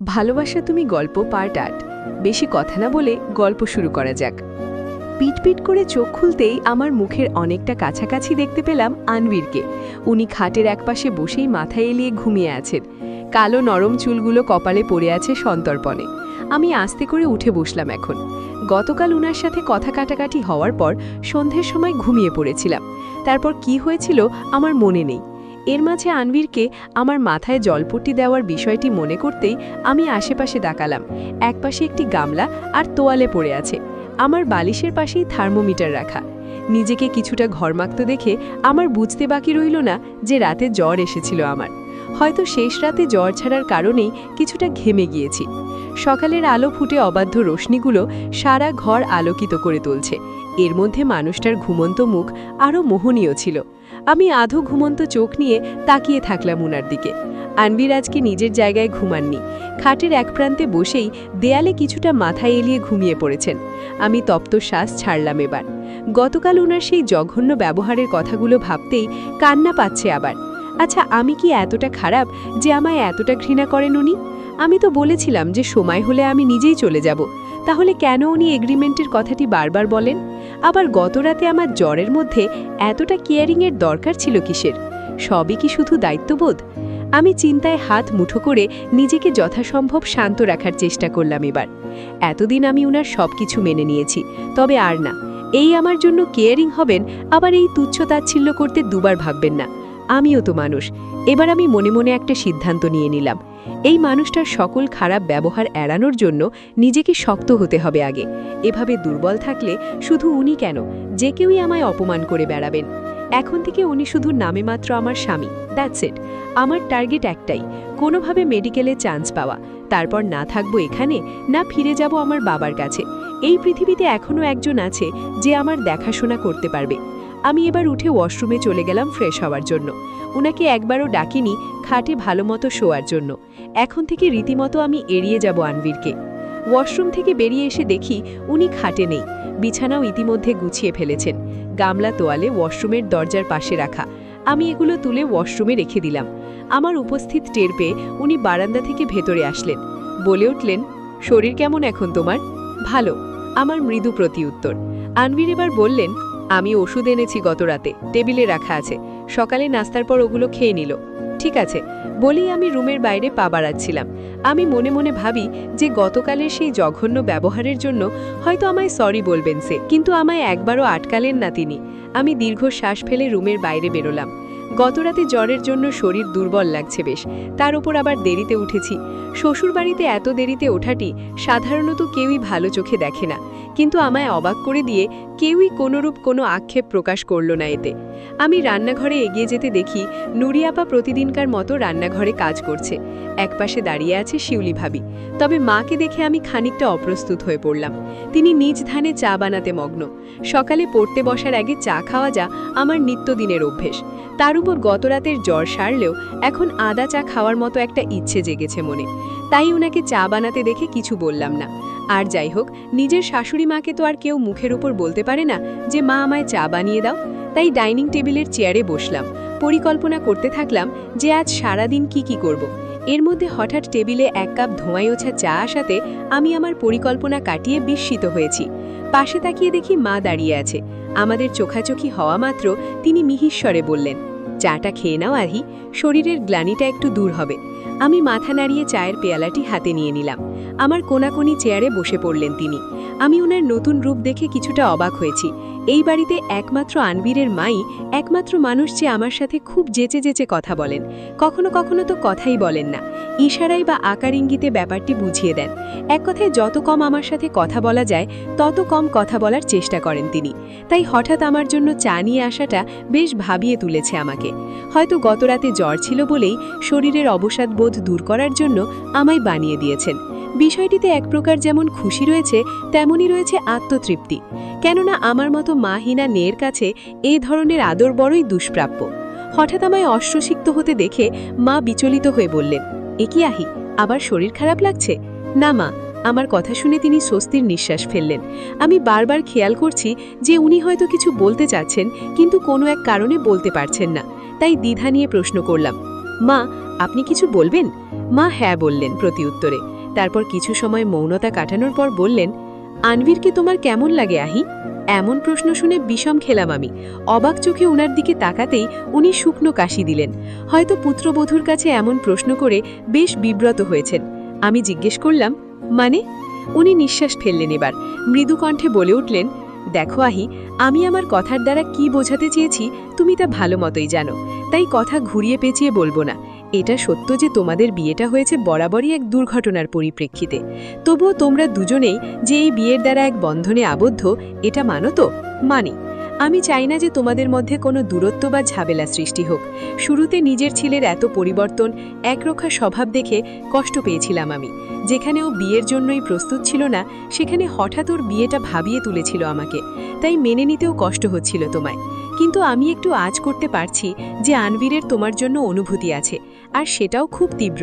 ভালোবাসা তুমি গল্প পার্ট ৮। বেশি কথা না বলে গল্প শুরু করা যাক। পিটপিট করে চোখ খুলতেই আমার মুখের অনেকটা কাছাকাছি দেখতে পেলাম আনবীরকে। উনি খাটের একপাশে বসেই মাথায় এলিয়ে ঘুমিয়ে আছেন। কালো নরম চুলগুলো কপালে পড়ে আছে সন্তর্পণে। আমি আস্তে করে উঠে বসলাম এখন। গতকাল উনার সাথে কথা কাটাকাটি হওয়ার পর সন্ধ্যের সময় ঘুমিয়ে পড়েছিলাম। তারপর কি হয়েছিল আমার মনে নেই। এর মাঝে আনবীরকে আমার মাথায় জলপট্টি দেওয়ার বিষয়টি মনে করতেই আমি আশেপাশে তাকালাম। একপাশে একটি গামলা আর তোয়ালে পড়ে আছে। আমার বালিশের পাশেই থার্মোমিটার রাখা। নিজেকে কিছুটা ঘরমাক্ত দেখে আমার বুঝতে বাকি রইল না যে রাতে জ্বর এসেছিল আমার। হয়তো শেষ রাতে জ্বর ছাড়ার কারণেই কিছুটা ঘেমে গিয়েছি। সকালের আলো ফুটে অবাধ্য রশ্মিগুলো সারা ঘর আলোকিত করে তুলছে। এর মধ্যে মানুষটার ঘুমন্ত মুখ আরও মোহনীয় ছিল। আমি আধো ঘুমন্ত চোখ নিয়ে তাকিয়ে থাকলাম উনার দিকে। আনবীর আজকে নিজের জায়গায় ঘুমাননি। খাটের এক প্রান্তে বসেই দেয়ালে কিছুটা মাথায় এলিয়ে ঘুমিয়ে পড়েছেন। আমি তপ্ত শ্বাস ছাড়লাম এবার। গতকাল উনার সেই জঘন্য ব্যবহারের কথাগুলো ভাবতেই কান্না পাচ্ছে আবার। আচ্ছা, আমি কি এতটা খারাপ যে আমায় এতটা ঘৃণা করেন উনি? আমি তো বলেছিলাম যে সময় হলে আমি নিজেই চলে যাব। তাহলে কেন উনি এগ্রিমেন্টের কথাটি বারবার বলেন? আবার গতরাতে আমার জ্বরের মধ্যে এতটা কেয়ারিংয়ের দরকার ছিল কিসের? সবই কি শুধু দায়িত্ববোধ? আমি চিন্তায় হাত মুঠো করে নিজেকে যথাসম্ভব শান্ত রাখার চেষ্টা করলাম এবার। এতদিন আমি উনার সব কিছু মেনে নিয়েছি, তবে আর না। এই আমার জন্য কেয়ারিং হবেন, আবার এই তুচ্ছ-তাচ্ছিল্য করতে দুবার ভাববেন না। আমিও তো মানুষ। এবার আমি মনে মনে একটা সিদ্ধান্ত নিয়ে নিলাম। এই মানুষটার সকল খারাপ ব্যবহার এড়ানোর জন্য নিজেকে শক্ত হতে হবে আগে। এভাবে দুর্বল থাকলে শুধু উনি কেন, যে কেউই আমায় অপমান করে বেড়াবেন। এখন থেকে উনি শুধু নামে মাত্র আমার স্বামী, দ্যাটস ইট। আমার টার্গেট একটাই, কোনোভাবে মেডিকেলে চান্স পাওয়া। তারপর না থাকবো এখানে, না ফিরে যাব আমার বাবার কাছে। এই পৃথিবীতে এখনও একজন আছে যে আমার দেখাশোনা করতে পারবে। আমি এবার উঠে ওয়াশরুমে চলে গেলাম ফ্রেশ হওয়ার জন্য। উনাকে একবারও ডাকিনি খাটে ভালোমতো শোয়ার জন্য। এখন থেকে রীতিমতো আমি এড়িয়ে যাব আনবীরকে। ওয়াশরুম থেকে বেরিয়ে এসে দেখি উনি খাটে নেই। বিছানাও ইতিমধ্যে গুছিয়ে ফেলেছেন। গামলা তোয়ালে ওয়াশরুমের দরজার পাশে রাখা। আমি এগুলো তুলে ওয়াশরুমে রেখে দিলাম। আমার উপস্থিত টের পেয়ে উনি বারান্দা থেকে ভেতরে আসলেন। বলে উঠলেন, শরীর কেমন এখন তোমার? ভালো, আমার মৃদু প্রতিউত্তর। আনবীর এবার বললেন, আমি ওষুধ এনেছি গত রাতে, টেবিলে রাখা আছে। সকালে নাস্তার পর ওগুলো খেয়ে নিল। ঠিক আছে বলেই আমি রুমের বাইরে পা বাড়াচ্ছিলাম। আমি মনে মনে ভাবি যে গতকালের সেই জঘন্য ব্যবহারের জন্য হয়তো আমায় সরি বলবেন সে, কিন্তু আমায় একবারও আটকালেন না তিনি। আমি দীর্ঘ শ্বাস ফেলে রুমের বাইরে বেরোলাম। গতরাতে জ্বরের জন্য শরীর দুর্বল লাগছে বেশ, তার উপর আবার দেরিতে উঠেছি। শ্বশুরবাড়িতে এত দেরিতে ওঠাটি সাধারণত কেউই ভালো চোখে দেখে না, কিন্তু আমায় অবাক করে দিয়ে কেউই কোনোরূপ কোনো আক্ষেপ প্রকাশ করল না এতে। আমি রান্নাঘরে এগিয়ে যেতে দেখি নুরিয়াপা প্রতিদিনকার মতো রান্নাঘরে কাজ করছে। একপাশে দাঁড়িয়ে আছে শিউলি ভাবি। তবে মাকে দেখে আমি খানিকটা অপ্রস্তুত হয়ে পড়লাম। তিনি নিজ ধানে চা বানাতে মগ্ন। সকালে পড়তে বসার আগে চা খাওয়া যা আমার নিত্যদিনের অভ্যেস। তার উপর গতরাতের জ্বর সারলেও এখন আদা চা খাওয়ার মতো একটা ইচ্ছে জেগেছে মনে। তাই ওনাকে চা বানাতে দেখে কিছু বললাম না। আর যাই হোক, নিজের শাশুড়ি মাকে তো আর কেউ মুখের উপর বলতে পারে না যে মা আমায় চা বানিয়ে দাও। তাই ডাইনিং টেবিলের চেয়ারে বসলাম। পরিকল্পনা করতে থাকলাম যে আজ সারাদিন কি করব। এর মধ্যে হঠাৎ টেবিলে এক কাপ ধোঁয়ায় ওঠা চা আসাতে আমি আমার পরিকল্পনা কাটিয়ে বিস্মিত হয়েছি। পাশে তাকিয়ে দেখি মা দাঁড়িয়ে আছে। আমাদের চোখাচোখি হওয়া মাত্র তিনি মিহিস্বরে বললেন, চাটা খেয়ে নাও আহি, শরীরের গ্লানিটা একটু দূর হবে। আমি মাথা নাড়িয়ে চায়ের পেয়ালাটি হাতে নিয়ে নিলাম। আমার কোনাকুনি চেয়ারে বসে পড়লেন তিনি। আমি ওনার নতুন রূপ দেখে কিছুটা অবাক হয়েছি। এই বাড়িতে একমাত্র আনবীরের মাই একমাত্র মানুষ যে আমার সাথে খুব যেচে যেচে কথা বলেন। কখনো কখনো তো কথাই বলেন না, ইশারাই বা আকার ইঙ্গিতে ব্যাপারটি বুঝিয়ে দেন। এক কথায় যত কম আমার সাথে কথা বলা যায় তত কম কথা বলার চেষ্টা করেন তিনি। তাই হঠাৎ আমার জন্য চা নিয়ে আসাটা বেশ ভাবিয়ে তুলেছে আমাকে। হয়তো গতরাতে জ্বর ছিল বলেই শরীরের অবসাদ বোধ দূর করার জন্য আমায় বানিয়ে দিয়েছেন। বিষয়টিতে এক প্রকার যেমন খুশি রয়েছে, তেমনই রয়েছে আত্মতৃপ্তি। কেননা আমার মতো মাহিনা মেয়ের কাছে এই ধরনের আদর বড়ই দুষ্প্রাপ্য। হঠাৎ আমায় অশ্রুসিক্ত হতে দেখে মা বিচলিত হয়ে বললেন, এ কি আহি, আবার শরীর খারাপ লাগছে? না মা। আমার কথা শুনে তিনি স্বস্তির নিঃশ্বাস ফেললেন। আমি বারবার খেয়াল করছি যে উনি হয়তো কিছু বলতে চাচ্ছেন, কিন্তু কোনো এক কারণে বলতে পারছেন না। তাই দ্বিধা নিয়ে প্রশ্ন করলাম, মা আপনি কিছু বলবেন? মা হ্যাঁ বললেন প্রতি উত্তরে। তারপর কিছু সময় মৌনতা কাটানোর পর বললেন, আনভীরকে তোমার কেমন লাগে আহি? এমন প্রশ্ন শুনে বিষম খেলাম আমি। অবাক চোখে উনার দিকে তাকাতেই উনি শুকনো কাশি দিলেন। হয়তো পুত্রবধূর কাছে এমন প্রশ্ন করে বেশ বিব্রত হয়েছেন। আমি জিজ্ঞেস করলাম, মানে? উনি নিঃশ্বাস ফেললেন এবার, মৃদু কণ্ঠে বলে উঠলেন, দেখো আহি, আমি আমার কথার দ্বারা কি বোঝাতে চেয়েছি তুমি তা ভালো মতোই জানো, তাই কথা ঘুরিয়ে পেঁচিয়ে বলবো না। এটা সত্য যে তোমাদের বিয়েটা হয়েছে বরাবরই এক দুর্ঘটনার পরিপ্রেক্ষিতে। তবুও তোমরা দুজনেই যে এই বিয়ের দ্বারা এক বন্ধনে আবদ্ধ, এটা মানো তো? মানি। আমি চাই না যে তোমাদের মধ্যে কোনো দূরত্ব বা ঝামেলা সৃষ্টি হোক। শুরুতে নিজের ছেলের এত পরিবর্তন, একরক্ষা স্বভাব দেখে কষ্ট পেয়েছিলাম আমি। যেখানে ও বিয়ের জন্যই প্রস্তুত ছিল না, সেখানে হঠাৎ ওর বিয়েটা ভাবিয়ে তুলেছিল আমাকে, তাই মেনে নিতেও কষ্ট হচ্ছিল তোমায়। কিন্তু আমি একটু আঁচ করতে পারছি যে আনভীরের তোমার জন্য অনুভূতি আছে, আর সেটাও খুব তীব্র।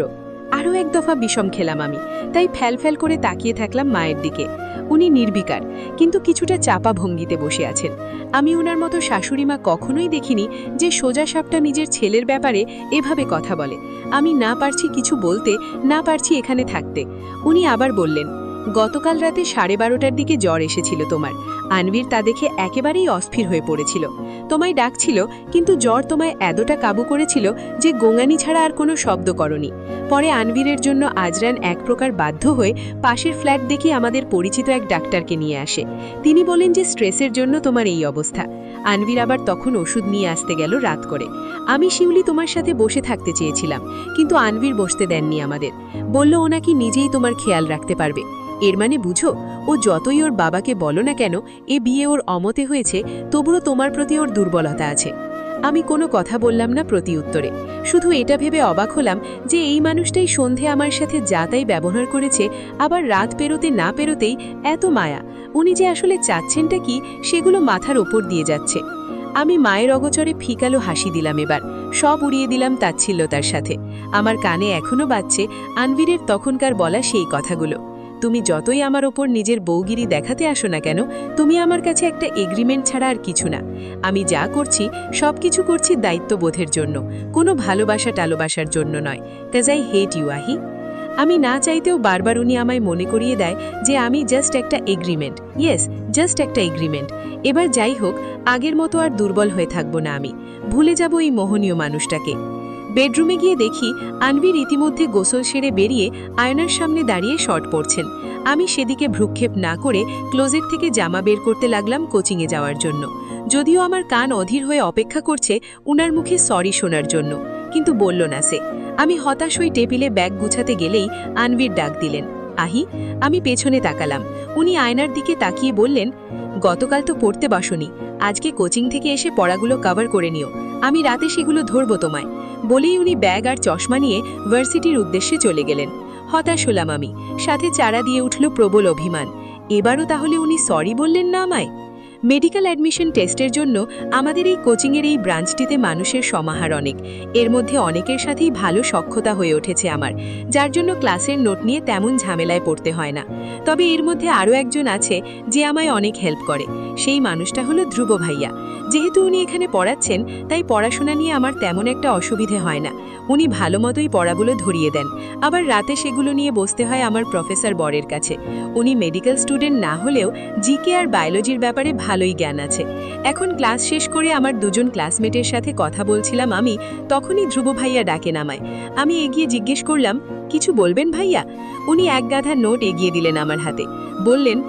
আরও এক দফা বিষম খেলাম আমি, তাই ফ্যাল করে তাকিয়ে থাকলাম মায়ের দিকে। উনি নির্বিকার, কিন্তু কিছুটা চাপা ভঙ্গিতে বসে আছেন। আমি ওনার মতো শাশুড়িমা কখনোই দেখিনি যে সোজা সাপটা নিজের ছেলের ব্যাপারে এভাবে কথা বলে। আমি না পারছি কিছু বলতে, না পারছি এখানে থাকতে। উনি আবার বললেন, গতকাল রাতে 12:30টার দিকে জ্বর এসেছিল তোমার। আনভীর তা দেখে একেবারেই অস্থির হয়ে পড়েছিল। তোমায় ডাকছিল, কিন্তু জ্বর তোমায় এতটা কাবু করেছিল যে গোঙানি ছাড়া আর কোনো শব্দ করনি। পরে আনভীরের জন্য আজরান এক প্রকার বাধ্য হয়ে পাশের ফ্ল্যাট দেখে আমাদের পরিচিত এক ডাক্তারকে নিয়ে আসে। তিনি বলেন যে স্ট্রেসের জন্য তোমার এই অবস্থা। আনভীর আবার তখন ওষুধ নিয়ে আসতে গেল রাত করে। আমি শিউলি তোমার সাথে বসে থাকতে চেয়েছিলাম, কিন্তু আনভীর বসতে দেননি আমাদের। বলল ও নাকি নিজেই তোমার খেয়াল রাখতে পারবে। এর মানে বুঝো, ও যতই ওর বাবাকে বলো না কেন এ বিয়ে ওর অমতে হয়েছে, তবুও তোমার প্রতি ওর দুর্বলতা আছে। আমি কোনো কথা বললাম না প্রতি উত্তরে, শুধু এটা ভেবে অবাক হলাম যে এই মানুষটাই সন্ধে আমার সাথে যা তাই ব্যবহার করেছে, আবার রাত পেরোতে না পেরোতেই এত মায়া। উনি যে আসলে চাচ্ছেনটা কি, সেগুলো মাথার ওপর দিয়ে যাচ্ছে। আমি মায়ের অগোচরে ফিকালো হাসি দিলাম এবার, সব উড়িয়ে দিলাম তাচ্ছিল্যতার সাথে। আমার কানে এখনো বাজছে আনভীরের তখনকার বলা সেই কথাগুলো, তুমি যতই আমার ওপর নিজের বউগিরি দেখাতে আসো না কেন, তুমি আমার কাছে একটা এগ্রিমেন্ট ছাড়া আর কিছু না। আমি যা করছি সব কিছু করছি দায়িত্ববোধের জন্য, কোনো ভালোবাসা টালোবাসার জন্য নয়। কাজ আই হেট ইউ আহি। আমি না চাইতেও বারবার উনি আমায় মনে করিয়ে দেয় যে আমি জাস্ট একটা এগ্রিমেন্ট। ইয়েস, জাস্ট একটা এগ্রিমেন্ট। এবার যাই হোক, আগের মতো আর দুর্বল হয়ে থাকবো না আমি, ভুলে যাব এই মোহনীয় মানুষটাকে। বেডরুমে গিয়ে দেখি আনভীর ইতিমধ্যে গোসল সেরে বেরিয়ে আয়নার সামনে দাঁড়িয়ে শর্ট পরছেন। আমি সেদিকে ভ্রুক্ষেপ না করে ক্লোজেট থেকে জামা বের করতে লাগলাম কোচিংয়ে যাওয়ার জন্য। যদিও আমার কান অধীর হয়ে অপেক্ষা করছে উনার মুখে সরি শোনার জন্য, কিন্তু বলল না সে। আমি হতাশ হয়ে টেবিলে ব্যাগ গুছাতে গেলেই আনভীর ডাক দিলেন, আহি। আমি পেছনে তাকালাম। উনি আয়নার দিকে তাকিয়ে বললেন, গতকাল তো পড়তে বসনি, আজকে কোচিং থেকে এসে পড়াগুলো কভার করে নিও, আমি রাতে সেগুলো ধরবো তোমায়। বলেই উনি ব্যাগ আর চশমা নিয়ে ভার্সিটির উদ্দেশ্যে চলে গেলেন। হতাশ হলাম আমি, সাথে চারা দিয়ে উঠল প্রবল অভিমান। এবারও তাহলে উনি সরি বললেন না আমায়? মেডিকেল অ্যাডমিশন টেস্টের জন্য আমাদের এই কোচিংয়ের এই ব্রাঞ্চটিতে মানুষের সমাহার অনেক। এর মধ্যে অনেকের সাথেই ভালো সক্ষতা হয়ে উঠেছে আমার, যার জন্য ক্লাসের নোট নিয়ে তেমন ঝামেলায় পড়তে হয় না। তবে এর মধ্যে আরও একজন আছে যে আমায় অনেক হেল্প করে। সেই মানুষটা হলো ধ্রুব ভাইয়া। যেহেতু উনি এখানে পড়াচ্ছেন, তাই পড়াশোনা নিয়ে আমার তেমন একটা অসুবিধে হয় না। উনি ভালো মতোই পড়াগুলো ধরিয়ে দেন, আবার রাতে সেগুলো নিয়ে বসতে হয় আমার প্রফেসর বরের কাছে। উনি মেডিকেল স্টুডেন্ট না হলেও জিকে আর বায়োলজির ব্যাপারে ভালোই জ্ঞান আছে। এখন ক্লাস শেষ করে আমার দুজন ক্লাসমেটের সাথে কথা বলছিলাম আমি, তখনই ধ্রুব ভাইয়া ডাকে নামায়। আমি এগিয়ে জিজ্ঞেস করলাম, কিছু বলবেন ভাইয়া? উনি এক গাধা নোট এগিয়ে দিলেন আমার হাতে, বললেন,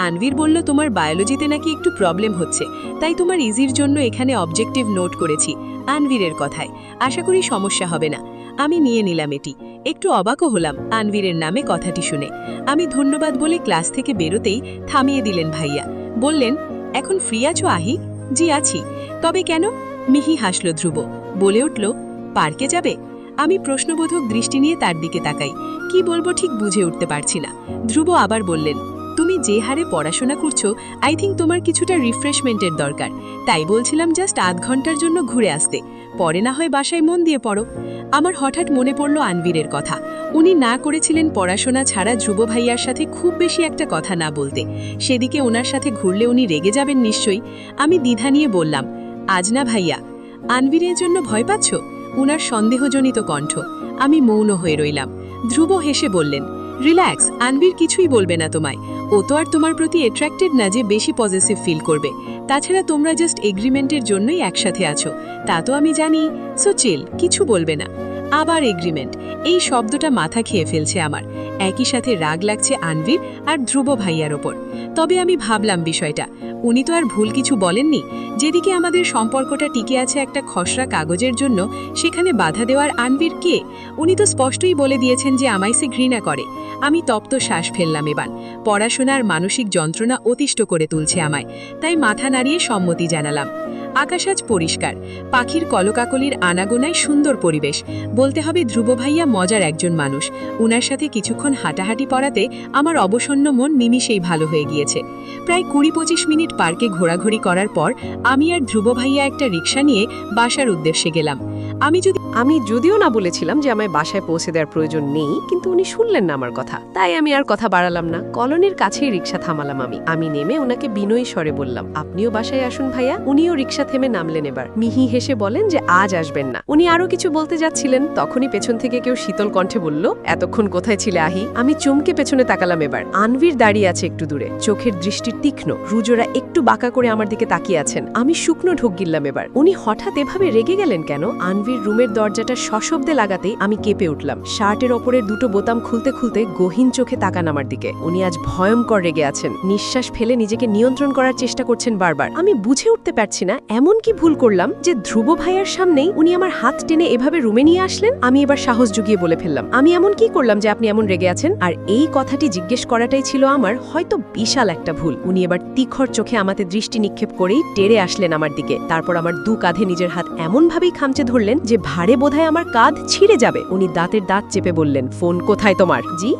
আনভীর বলল তোমার বায়োলজিতে নাকি একটু প্রবলেম হচ্ছে, তাই তোমার ইজির জন্য এখানে অবজেক্টিভ নোট করেছি আনভীরের কথায়, আশা করি সমস্যা হবে না। আমি নিয়ে নিলাম এটি। একটু অবাকও হলাম আনভীরের নামে কথাটি শুনে। আমি ধন্যবাদ বলে ক্লাস থেকে বেরোতেই থামিয়ে দিলেন ভাইয়া, বললেন, এখন ফ্রি আছো আহি? জি আছি। তবে কেন? মিহি হাসল ধ্রুব, বলে উঠল, পার্কে যাবে? আমি প্রশ্নবোধক দৃষ্টি নিয়ে তার দিকে তাকাই। কি বলবো ঠিক বুঝে উঠতে পারছি না। ধ্রুব আবার বললেন, তুমি যে হারে পড়াশোনা করছো, আই থিঙ্ক তোমার কিছুটা রিফ্রেশমেন্টের দরকার, তাই বলছিলাম জাস্ট আধ ঘন্টার জন্য ঘুরে আসতে, পরে না হয় বাসায় মন দিয়ে পড়ো। আমার হঠাৎ মনে পড়ল আনভীরের কথা। উনি না করেছিলেন পড়াশোনা ছাড়া ধ্রুব ভাইয়ার সাথে খুব বেশি একটা কথা না বলতে। সেদিকে ওনার সাথে ঘুরলে উনি রেগে যাবেন নিশ্চয়ই। আমি দ্বিধা নিয়ে বললাম, আজ না ভাইয়া। আনভীরের জন্য ভয় পাচ্ছ? উনার সন্দেহজনিত কণ্ঠ। আমি মৌন হয়ে রইলাম। ধ্রুব হেসে বললেন, রিল্যাক্স, আনবীর কিছুই বলবে না তোমায়। ও তো আর তোমার প্রতি অ্যাট্রাক্টেড না যে বেশি পজিটিভ ফিল করবে। তাছাড়া তোমরা জাস্ট এগ্রিমেন্টের জন্যই একসাথে আছো, তা তো আমি জানি। সো চিল, কিছু বলবে না। আবার এগ্রিমেন্ট, এই শব্দটা মাথা খেয়ে ফেলছে আমার। একই সাথে রাগ লাগছে আনবীর আর ধ্রুব ভাইয়ার ওপর। তবে আমি ভাবলাম বিষয়টা, উনি তো আর ভুল কিছু বলেননি। যেদিকে আমাদের সম্পর্কটা টিকে আছে একটা খসড়া কাগজের জন্য, সেখানে বাধা দেওয়ার আনবীর কে? উনি তো স্পষ্টই বলে দিয়েছেন যে আমায় সে ঘৃণা করে। আমি তপ্ত শ্বাস ফেললাম এবার। পড়াশোনার মানসিক যন্ত্রণা অতিষ্ঠ করে তুলছে আমায়, তাই মাথা নাড়িয়ে সম্মতি জানালাম। আকাশ আজ পরিষ্কার, পাখির কলকাকলির আনাগোনায় সুন্দর পরিবেশ। বলতে হবে ধ্রুব ভাইয়া মজার একজন মানুষ। উনার সাথে কিছুক্ষণ হাঁটাহাঁটি পড়াতে আমার অবসন্ন মন নিমিষেই ভালো হয়ে গিয়েছে। প্রায় ২০-২৫ মিনিট পার্কে ঘোরাঘুরি করার পর আমি আর ধ্রুব ভাইয়া একটা রিকশা নিয়ে বাসার উদ্দেশ্যে গেলাম। আমি যদিও না বলেছিলাম যে আমায় বাসায় পৌঁছে দেওয়ার প্রয়োজন নেই, কিন্তু উনি শুনলেন না আমার কথা, তাই আমি আর কথা বাড়ালাম না। কলোনির কাছেই রিকশা থামালাম আমি নেমে ওনাকে বিনয়ী স্বরে বললাম, আপনিও বাসায় আসুন ভাইয়া। উনিও রিকশা থেমে নামলেন এবার। মিহি হেসে বলেন যে আজ আসবেন না। উনি আরো কিছু বলতে যাচ্ছিলেন, তখনই পেছন থেকে কেউ শীতল কণ্ঠে বলল, এতক্ষণ কোথায় ছিলে আহি? আমি চমকে পেছনে তাকালাম এবার। আনবীর দাঁড়িয়ে আছে একটু দূরে, চোখের দৃষ্টি তীক্ষ্ণ, রুজোরা একটু বাঁকা করে আমার দিকে তাকিয়ে আছেন। আমি শুকনো ঢোক গিললাম এবার। উনি হঠাৎ এভাবে রেগে গেলেন কেন? আনবীর রুমের দরজাটা সশব্দে লাগাতেই আমি কেঁপে উঠলাম। শার্টের ওপরের দুটো বোতাম খুলতে খুলতে গহীন চোখে তাকান আমার দিকে। উনি আজ ভয়ঙ্কর রেগে আছেন। নিঃশ্বাস ফেলে নিজেকে নিয়ন্ত্রণ করার চেষ্টা করছেন বারবার। আমি বুঝে উঠতে পারছি না এমন কি ভুল করলাম যে ধ্রুব ভাইয়ার সামনেই উনি আমার হাত টেনে এভাবে রুমে নিয়ে আসলেন। আমি এবার সাহস জুগিয়ে বলে ফেললাম, আমি এমন কি করলাম যে আপনি এমন রেগে আছেন? আর এই কথাটি জিজ্ঞেস করাটাই ছিল আমার হয়তো বিশাল একটা ভুল। উনি এবার তীক্ষ্ণ চোখে আমাদের দৃষ্টি নিক্ষেপ করেই টেরে আসলেন আমার দিকে। তারপর আমার দু কাঁধে নিজের হাত এমনভাবেই খামচে ধরলেন যে ভারে বোধহয় আমার কাঁধ ছিঁড়ে যাবে। উনি দাঁতের দাঁত চেপে বললেন, ফোন কোথায় তোমার? জি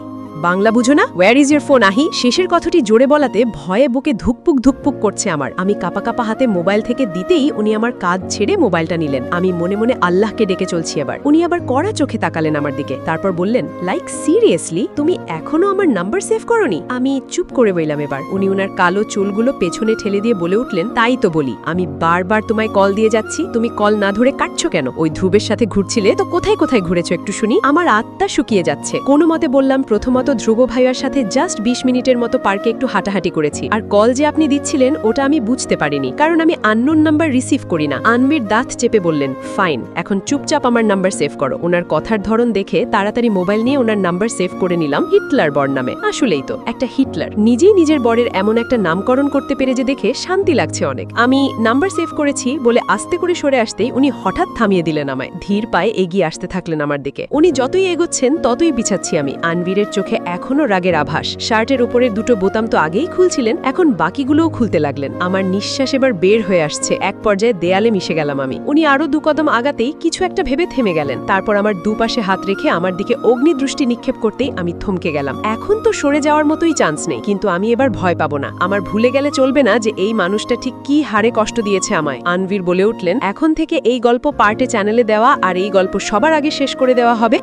বাংলা বুঝো না? ওয়্যার ইজ ইউর ফোন আহি? শেষের কথাটি জোরে বলাতে ভয়ে বুকে ধুকপুক ধুকপুক করছে আমার। আমি কাপা কাপা হাতে মোবাইল থেকে দিতেই উনি আমার কাঁধ ছেড়ে মোবাইলটা নিলেন। আমি মনে মনে আল্লাহকে ডেকে চলছি এবার। উনি আবার কড়া চোখে তাকালেন আমার দিকে, তারপর বললেন, লাইক সিরিয়াসলি তুমি এখনো আমার নাম্বার সেভ করোনি? আমি চুপ করে বললাম এবার। উনি ওনার কালো চুলগুলো পেছনে ঠেলে দিয়ে বলে উঠলেন, তাই তো বলি, আমি বারবার তোমায় কল দিয়ে যাচ্ছি, তুমি কল না ধরে কাটছো কেন? ওই ধ্রুবের সাথে ঘুরছিলে তো কোথায় কোথায় ঘুরেছো একটু শুনি। আমার আত্মা শুকিয়ে যাচ্ছে। কোনো মতে বললাম, প্রথমত ধ্রুব ভাইয়ার সাথে জাস্ট ২০ মিনিটের মতো পার্কে একটু হাঁটাহাঁটি করেছি। আর কল যে আপনি দিচ্ছিলেন ওটা আমি বুঝতে পারিনি, কারণ আমি আননোন নাম্বার রিসিভ করি না। আনবীর দাঁত চেপে বললেন, ফাইন, এখন চুপচাপ আমার নাম্বার সেভ করো। ওনার কথার ধরন দেখে তাড়াতাড়ি মোবাইল নিয়ে ওনার নাম্বার সেভ করে নিলাম হিটলার বর নামে। আসলেই তো একটা হিটলার। নিজেই নিজের বরের এমন একটা নামকরণ করতে পেরে যে দেখে শান্তি লাগছে অনেক। আমি নাম্বার সেভ করেছি বলে আস্তে করে সরে আসতেই উনি হঠাৎ থামিয়ে দিলেন আমায়। ধীর পায়ে এগিয়ে আসতে থাকলেন আমার দিকে। উনি যতই এগোচ্ছেন ততই পিছাচ্ছি আমি। আনবীরের চোখে এখনো রাগের আভাস। শার্টের উপরের দুটো বোতাম তো আগেই খুলছিলেন, এখন বাকিগুলোও খুলতে লাগলেন। আমার নিঃশ্বাস এবার বের হয়ে আসছে। এক পর্যায়ে দেয়ালে মিশে গেলাম আমি। উনি আরো ২ কদম আগাতেই কিছু একটা ভেবে থেমে গেলেন। তারপর আমার দুপাশে হাত রেখে আমার দিকে অগ্নিদৃষ্টি নিক্ষেপ করতেই আমি থমকে গেলাম। এখন তো সরে যাওয়ার মতোই চান্স নেই, কিন্তু আমি এবার ভয় পাবো না। আমার ভুলে গেলে চলবে না যে এই মানুষটা ঠিক কি হারে কষ্ট দিয়েছে আমায়। আনবীর বলে উঠলেন, এখন থেকে এই গল্প পার্টে চ্যানেলে দেওয়া আর এই গল্প সবার আগে শেষ করে দেওয়া হবে।